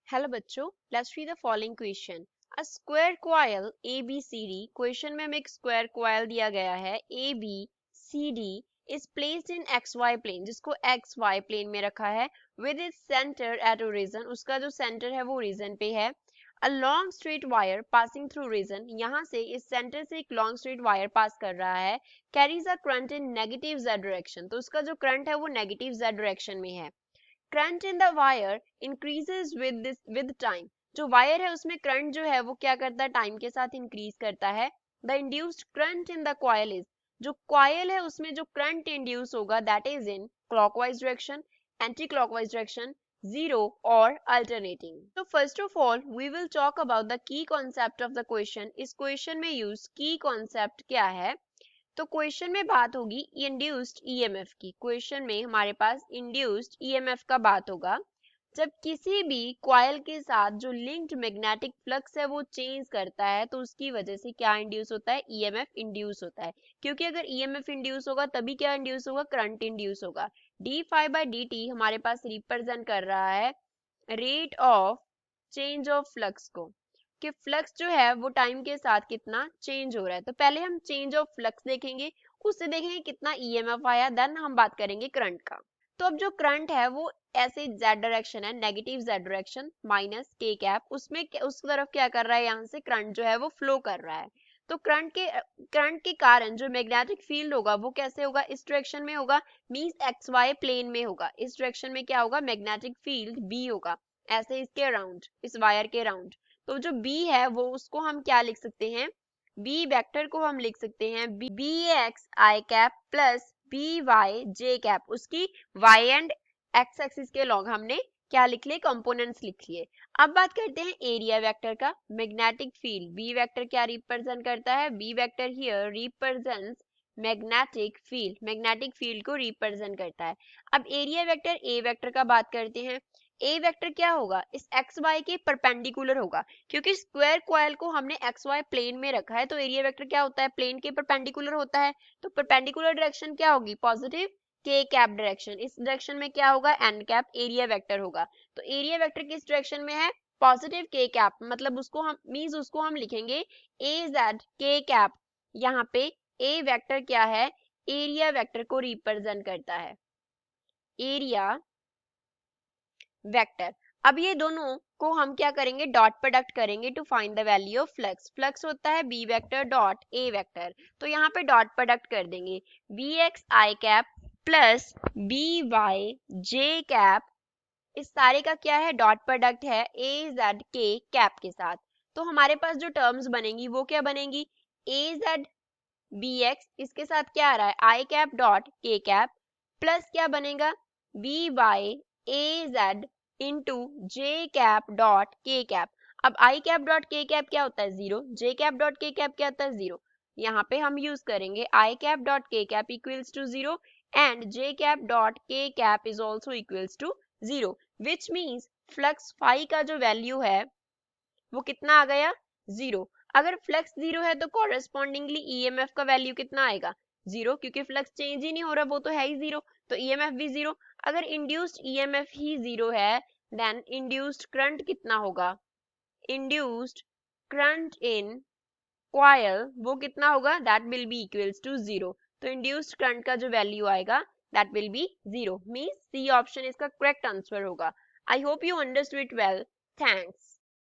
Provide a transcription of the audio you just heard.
Hello बच्चों, let's see the following question. A square coil ABCD, question में हमें एक स्क्वायर कॉइल दिया गया है ABCD is placed in XY plane, जिसको XY प्लेन में रखा है with its centre at origin, उसका जो सेंटर है वो ओरिजिन पे है। A long straight wire passing through origin, यहाँ से इस सेंटर से एक लॉन्ग स्ट्रेट वायर पास कर रहा है। Carries a current in negative Z direction, तो उसका जो करंट है वो नेगेटिव Z डायरेक्शन में है। Current in the wire increases with time, जो वायर है उसमें करंट जो है वो क्या करता है, टाइम के साथ इंक्रीज करता है। The induced current in the coil is, जो कॉइल है उसमें जो करंट इंड्यूस होगा that is in clockwise direction, anti clockwise direction, zero और अल्टरनेटिंग। तो first of all we will talk about the key concept of the question. इस question में यूज की कॉन्सेप्ट क्या है, तो क्वेश्चन में बात होगी इंड्यूस्ड ईएमएफ की। क्वेश्चन में हमारे पास इंड्यूस्ड ईएमएफ का बात होगा जब किसी भी कॉइल के साथ जो लिंक्ड मैग्नेटिक फ्लक्स है वो चेंज करता है, तो उसकी वजह से क्या इंड्यूस होता है, ईएमएफ इंड्यूस होता है। क्योंकि अगर ईएमएफ इंड्यूस होगा तभी क्या इंड्यूस होगा, करंट इंड्यूस होगा। D phi by d t हमारे पास रिप्रेजेंट कर रहा है rate of change of flux को, कि फ्लक्स जो है वो टाइम के साथ कितना चेंज हो रहा है। तो पहले हम चेंज ऑफ फ्लक्स देखेंगे, उससे देखेंगे कितना ईएमएफ आया, देन हम बात करेंगे करंट का। तो अब जो करंट है वो ऐसे जेड डायरेक्शन है, नेगेटिव जेड डायरेक्शन माइनस के कैप, उसमें उस तरफ क्या कर रहा है, यहाँ से करंट जो है वो फ्लो कर रहा है। तो करंट के कारण जो मैग्नेटिक फील्ड होगा वो कैसे होगा, इस डायरेक्शन में होगा, मींस एक्स वाई प्लेन में होगा। इस डायरेक्शन में क्या होगा, मैग्नेटिक फील्ड बी होगा, ऐसे इसके अराउंड, इस वायर के अराउंड। तो जो B है वो उसको हम क्या लिख सकते हैं, B वेक्टर को हम लिख सकते हैं B x i cap plus B y j cap, उसकी y एंड x एक्सिस के लॉन्ग हमने क्या लिख लिए, कंपोनेंट्स लिख लिए। अब बात करते हैं एरिया वेक्टर का। मैग्नेटिक फील्ड B वेक्टर क्या रिप्रेजेंट करता है, B vector here represents magnetic field, magnetic field को रिप्रेजेंट करता है। अब एरिया वेक्टर A वेक्टर का बात करते हैं। ए वेक्टर क्या होगा, इस एक्स वाई के परपेंडिकुलर होगा, क्योंकि स्क्वायर कॉइल को हमने एक्स वाई प्लेन में रखा है, तो एरिया वेक्टर क्या होता है, प्लेन के परपेंडिकुलर होता है। तो परपेंडिकुलर डायरेक्शन क्या होगी, पॉजिटिव के कैप डायरेक्शन, इस डायरेक्शन में क्या होगा, एन कैप एरिया वेक्टर होगा। तो एरिया वेक्टर किस डायरेक्शन में है, पॉजिटिव के कैप, मतलब उसको हम मींस उसको हम लिखेंगे ए जेड के कैप। यहाँ पे ए वेक्टर क्या है, एरिया वेक्टर को रिप्रेजेंट करता है, एरिया वेक्टर। अब ये दोनों को हम क्या करेंगे, डॉट प्रोडक्ट करेंगे to find the value of flux. Flux होता है B vector dot A vector, तो यहाँ पे डॉट प्रोडक्ट कर देंगे B x i cap plus B y j cap, इस सारे का क्या है, डॉट प्रोडक्ट है ए जेड के कैप के साथ। तो हमारे पास जो टर्म्स बनेंगी वो क्या बनेंगी, ए जेड बी एक्स, इसके साथ क्या आ रहा है, I cap dot K cap, plus क्या बनेगा, B Y A Z into J cap dot K cap. अब I cap dot K cap क्या होता है, zero, J cap dot K cap क्या होता है, जीरो। यहाँ पे हम यूज करेंगे I cap dot K cap equals to zero and J cap dot K cap is also equals to zero, which means flux phi का जो value है वो कितना आ गया, जीरो। अगर फ्लक्स जीरो है तो कॉरेस्पॉन्डिंगली ईएमएफ का वैल्यू कितना आएगा, जीरो, क्योंकि फ्लक्स चेंज ही नहीं हो रहा, वो तो है ही जीरो, तो ईएमएफ भी जीरो। अगर इंड्यूस्ड ईएमएफ ही जीरो है देन इंड्यूस्ड करंट कितना होगा, इंड्यूस्ड करंट इन कॉइल वो कितना होगा, that will be equals to zero. तो इंड्यूस्ड करंट का जो वैल्यू आएगा that will be zero, means C option इसका करेक्ट आंसर होगा। I hope you understood it well, thanks.